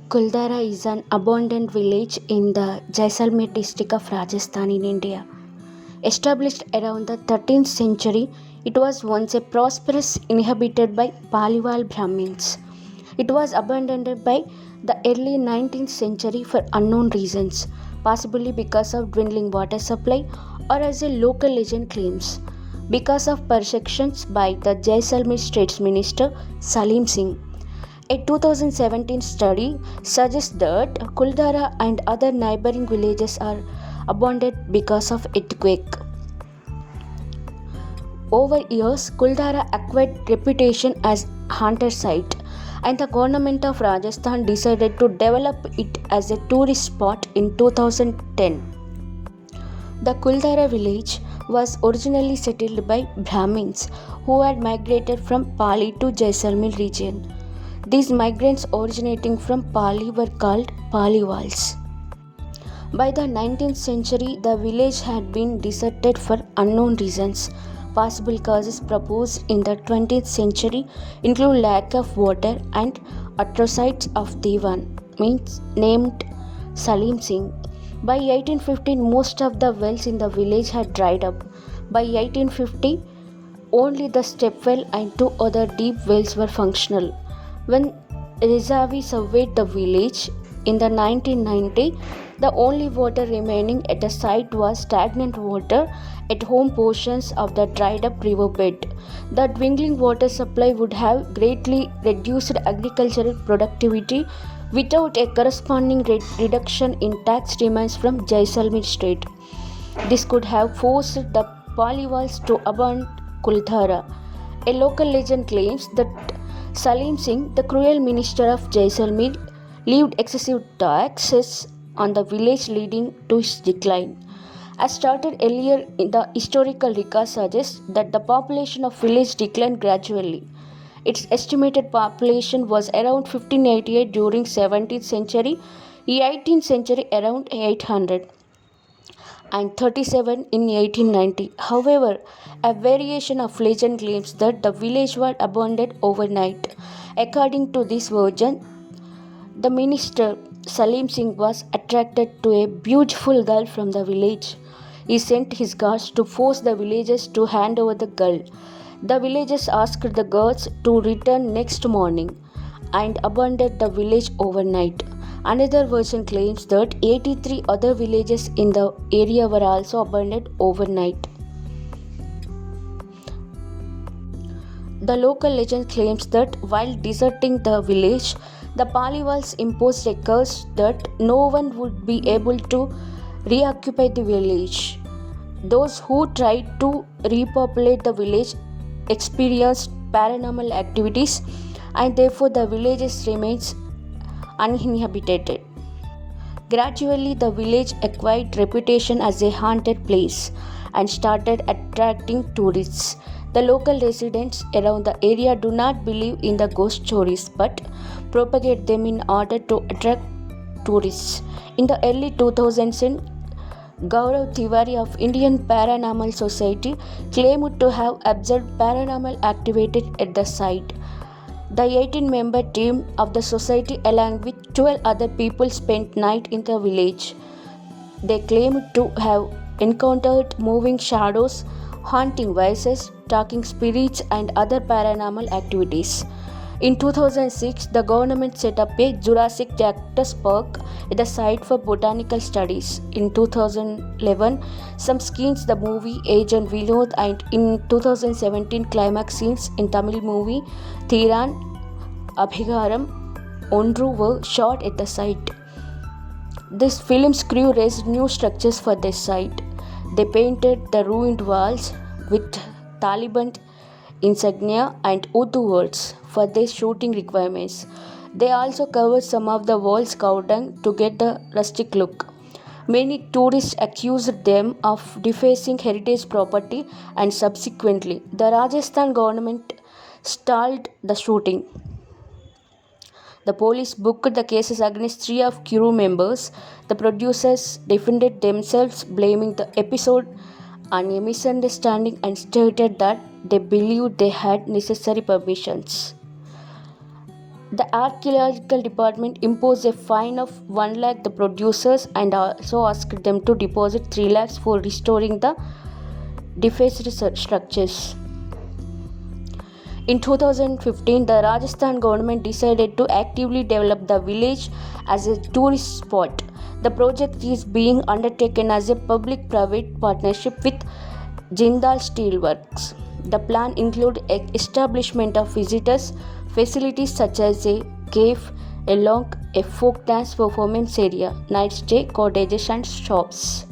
Kuldara is an abandoned village in the Jaisalmer district of Rajasthan in India. Established around the 13th century, it was once a prosperous inhabited by Paliwal Brahmins. It was abandoned by the early 19th century for unknown reasons, possibly because of dwindling water supply or as a local legend claims, because of persecutions by the Jaisalmer State Minister Salim Singh. A 2017 study suggests that Kuldara and other neighboring villages are abandoned because of earthquake. Over years, Kuldara acquired reputation as haunted site, and the government of Rajasthan decided to develop it as a tourist spot in 2010. The Kuldara village was originally settled by Brahmins who had migrated from Pali to Jaisalmer region. These migrants originating from Pali were called Paliwals. By the 19th century, the village had been deserted for unknown reasons. Possible causes proposed in the 20th century include lack of water and atrocities of Diwan, means named Salim Singh. By 1815, most of the wells in the village had dried up. By 1850, only the step well and two other deep wells were functional. When Rizavi surveyed the village in the 1990, the only water remaining at the site was stagnant water at home portions of the dried up riverbed. The dwindling water supply would have greatly reduced agricultural productivity without a corresponding reduction in tax demands from Jaisalmer state. This could have forced the Paliwals to abandon Kuldhara. A local legend claims that Salim Singh, the cruel minister of Jaisalmer, levied excessive taxes on the village leading to its decline. As stated earlier, the historical record suggests that the population of village declined gradually. Its estimated population was around 1588 during 17th century, 18th century around 800 and 37 in 1890. However, a variation of legend claims that the village was abandoned overnight. According to this version, the minister Salim Singh was attracted to a beautiful girl from the village. He sent his guards to force the villagers to hand over the girl. The villagers asked the guards to return next morning and abandoned the village overnight. Another version claims that 83 other villages in the area were also abandoned overnight. The local legend claims that while deserting the village, the Paliwals imposed a curse that no one would be able to reoccupy the village. Those who tried to repopulate the village experienced paranormal activities, and therefore the village remains uninhabited. Gradually, the village acquired reputation as a haunted place and started attracting tourists. The local residents around the area do not believe in the ghost stories but propagate them in order to attract tourists. In the early 2000s, Gaurav Tiwari of Indian Paranormal Society claimed to have observed paranormal activity at the site. The 18-member team of the society along with 12 other people spent night in the village. They claimed to have encountered moving shadows, haunting voices, talking spirits and other paranormal activities. In 2006, the government set up a Jurassic Cactus Park at the site for botanical studies. In 2011, some scenes the movie Agent Vinod and in 2017 climax scenes in Tamil movie Thiran Abhigaram Ondru were shot at the site. This film's crew raised new structures for this site. They painted the ruined walls with Taliban insignia and Urdu words for their shooting requirements. They also covered some of the walls cow dung to get the rustic look. Many tourists accused them of defacing heritage property and subsequently, the Rajasthan government stalled the shooting. The police booked the cases against three of crew members. The producers defended themselves, blaming the episode on a misunderstanding and stated that they believed they had necessary permissions. The archaeological department imposed a fine of 1 lakh the producers and also asked them to deposit 3 lakhs for restoring the defaced structures. In 2015, the Rajasthan government decided to actively develop the village as a tourist spot. The project is being undertaken as a public-private partnership with Jindal Steelworks. The plan includes establishment of visitors facilities such as a cave, a folk dance performance area, night stay, cottages and shops.